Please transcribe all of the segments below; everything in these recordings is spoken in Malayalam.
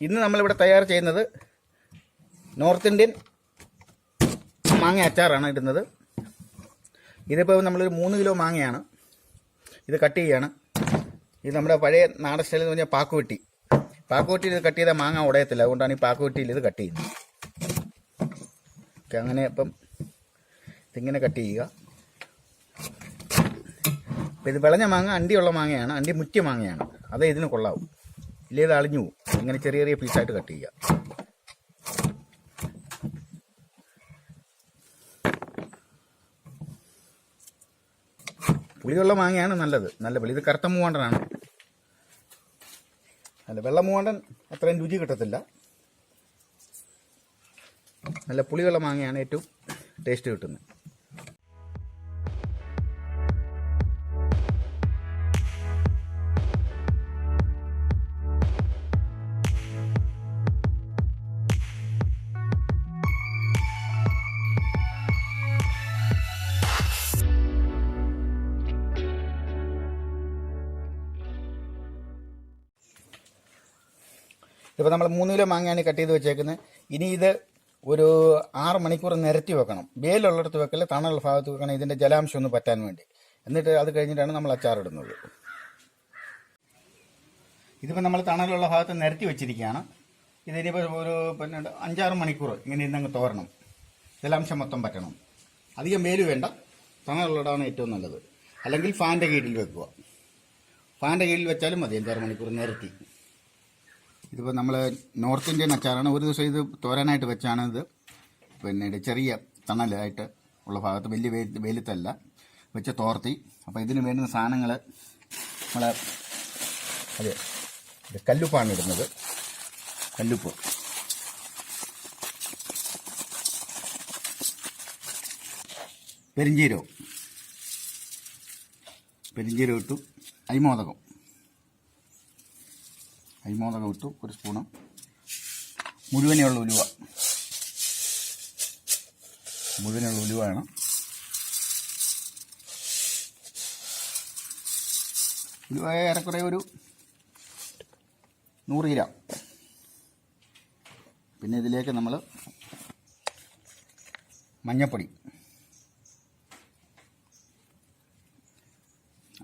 ഇന്ന് നമ്മളിവിടെ തയ്യാർ ചെയ്യുന്നത് നോർത്ത് ഇന്ത്യൻ മാങ്ങ അച്ചാറാണ് ഇടുന്നത്. ഇതിപ്പോൾ നമ്മളൊരു 3 കിലോ മാങ്ങയാണ്. ഇത് കട്ട് ചെയ്യുകയാണ്. ഇത് നമ്മുടെ പഴയ നാടൻ സ്റ്റൈൽ എന്ന് പറഞ്ഞാൽ പാക്കുവെട്ടിയിൽ ഇത് കട്ട് ചെയ്താൽ മാങ്ങ ഉടയത്തില്ല. അതുകൊണ്ടാണ് ഈ പാക്കുവെട്ടിയിൽ ഇത് കട്ട് ചെയ്യുന്നത്. ഓക്കെ, അങ്ങനെ അപ്പം ഇതിങ്ങനെ കട്ട് ചെയ്യുക. അപ്പം ഇത് വിളഞ്ഞ മാങ്ങ അണ്ടിയുള്ള മാങ്ങയാണ്, അണ്ടി മുറ്റിയ മാങ്ങയാണ്. അതേ ഇതിന് കൊള്ളാവും, ഇല്ലേ ഇത് അളിഞ്ഞു പോകും. ഇങ്ങനെ ചെറിയ ചെറിയ പീസായിട്ട് കട്ട് ചെയ്യുക. പുളിയുള്ള മാങ്ങയാണ് നല്ലത്, നല്ല പുളി. ഇത് കറുത്ത മൂവാണ്ടനാണ്. അല്ല, വെള്ള മൂവാണ്ടൻ അത്രയും രുചി കിട്ടത്തില്ല. നല്ല പുളിയുള്ള മാങ്ങയാണ് ഏറ്റവും ടേസ്റ്റ് കിട്ടുന്നത്. ഇപ്പോൾ നമ്മൾ 3 കിലോ മാങ്ങയാണ് കട്ട് ചെയ്ത് വെച്ചേക്കുന്നത്. ഇനി ഇത് ഒരു 6 മണിക്കൂർ നിരത്തി വെക്കണം. വേലുള്ളിടത്ത് വെക്കല്, തണലുള്ള ഭാഗത്ത് വെക്കണം, ഇതിൻ്റെ ജലാംശം ഒന്ന് പറ്റാൻ വേണ്ടി. എന്നിട്ട് അത് കഴിഞ്ഞിട്ടാണ് നമ്മൾ അച്ചാറിടുന്നത്. ഇതിപ്പോൾ നമ്മൾ തണലുള്ള ഭാഗത്ത് നിരത്തി വെച്ചിരിക്കുകയാണ്. ഇതിനിപ്പോൾ ഒരു 5-6 മണിക്കൂർ ഇങ്ങനെ ഇരുന്നങ്ങ് തോരണം. ജലാംശം മൊത്തം പറ്റണം. അധികം വേല് വേണ്ട, തണലുള്ളതാണ് ഏറ്റവും നല്ലത്. അല്ലെങ്കിൽ ഫാൻ്റെ കീഴിൽ വെക്കുക. ഫാൻ്റെ കീഴിൽ വെച്ചാലും മതി 5-6 മണിക്കൂർ നിരത്തി. ഇതിപ്പോൾ നമ്മൾ നോർത്ത് ഇന്ത്യൻ അച്ചാറാണ്. ഒരു ദിവസം ഇത് തോരാനായിട്ട് വെച്ചാണ് ഇത് ഇത് ചെറിയ തണലായിട്ട് ഉള്ള ഭാഗത്ത്, വലിയ വെയിലത്തല്ല വെച്ച് തോർത്തി. അപ്പോൾ ഇതിന് വേണ്ടുന്ന സാധനങ്ങൾ നമ്മൾ ഇത് കല്ലുപ്പാണ് ഇടുന്നത്. കല്ലുപ്പ്, പെരിഞ്ചീരകം ഇട്ടു, അരിമോദകം ഇട്ടു 1 സ്പൂണ്, മുഴുവനുള്ള ഉലുവയാണ്. ഉലുവ ഏറെക്കുറെ ഒരു 100 ഗ്രാം. പിന്നെ ഇതിലേക്ക് നമ്മൾ മഞ്ഞൾപ്പൊടി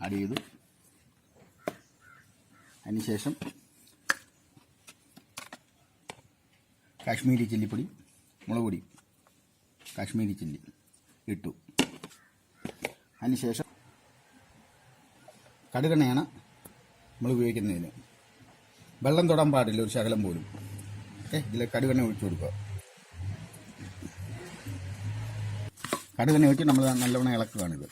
ആഡ് ചെയ്തു. അതിനുശേഷം കാശ്മീരി ചില്ലിപ്പൊടി, മുളക് പൊടി, കാശ്മീരി ചില്ലി ഇട്ടു. അതിനുശേഷം കടുകെണ്ണയാണ് നമ്മൾ ഉപയോഗിക്കുന്നതിന്. വെള്ളം തൊടാൻ പാടില്ല ഒരു ശകലം പോലും. ഓക്കെ, ഇതിൽ കടുകെണ്ണ ഒഴിച്ചു കൊടുക്കുക. കടുകെണ്ണ ഒഴിച്ച് നമ്മൾ നല്ലവണ്ണം ഇളക്കുകയാണിത്.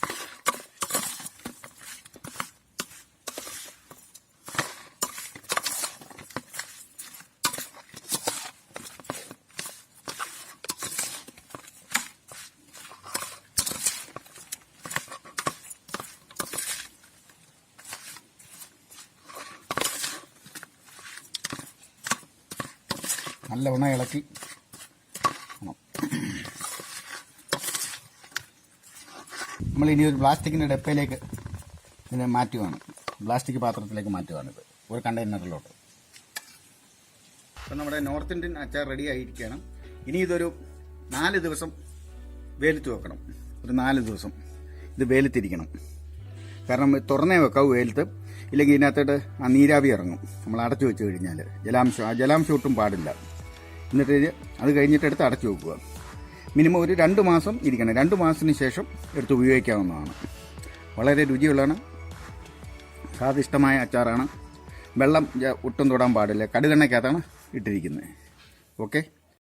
നല്ലവണ്ണം ഇളക്കി നമ്മൾ ഇനി ഒരു പ്ലാസ്റ്റിക്കിൻ്റെ ഡപ്പയിലേക്ക് ഇതിനെ മാറ്റുകയാണ്. പ്ലാസ്റ്റിക് പാത്രത്തിലേക്ക് മാറ്റുകയാണിത്, ഒരു കണ്ടെയ്നറിലോട്ട്. അപ്പം നമ്മുടെ നോർത്ത് ഇന്ത്യൻ അച്ചാർ റെഡി ആയിരിക്കണം. ഇനി ഇതൊരു 4 ദിവസം വെയിലത്ത് വെക്കണം. ഒരു 4 ദിവസം ഇത് വെയിലത്തിരിക്കണം. കാരണം തുറന്നേ വെക്കാവൂ വെയിലത്ത്, ഇല്ലെങ്കിൽ ഇതിനകത്തോട്ട് ആ നീരാവി ഇറങ്ങും. നമ്മൾ അടച്ചു വെച്ച് കഴിഞ്ഞാൽ ജലാംശം ഒട്ടും പാടില്ല. എന്നിട്ട് അത് കഴിഞ്ഞിട്ട് എടുത്ത് അടച്ചു വെക്കുക. മിനിമം ഒരു 2 മാസം ഇരിക്കണം. 2 മാസത്തിന് ശേഷം എടുത്ത് ഉപയോഗിക്കാവുന്നതാണ്. വളരെ രുചിയുള്ളതാണ്, സ്വാദിഷ്ടമായ അച്ചാറാണ്. വെള്ളം ഒട്ടും തൊടാൻ പാടില്ല. കടുകെണ്ണയ്ക്കകത്താണ് ഇട്ടിരിക്കുന്നത്. ഓക്കെ.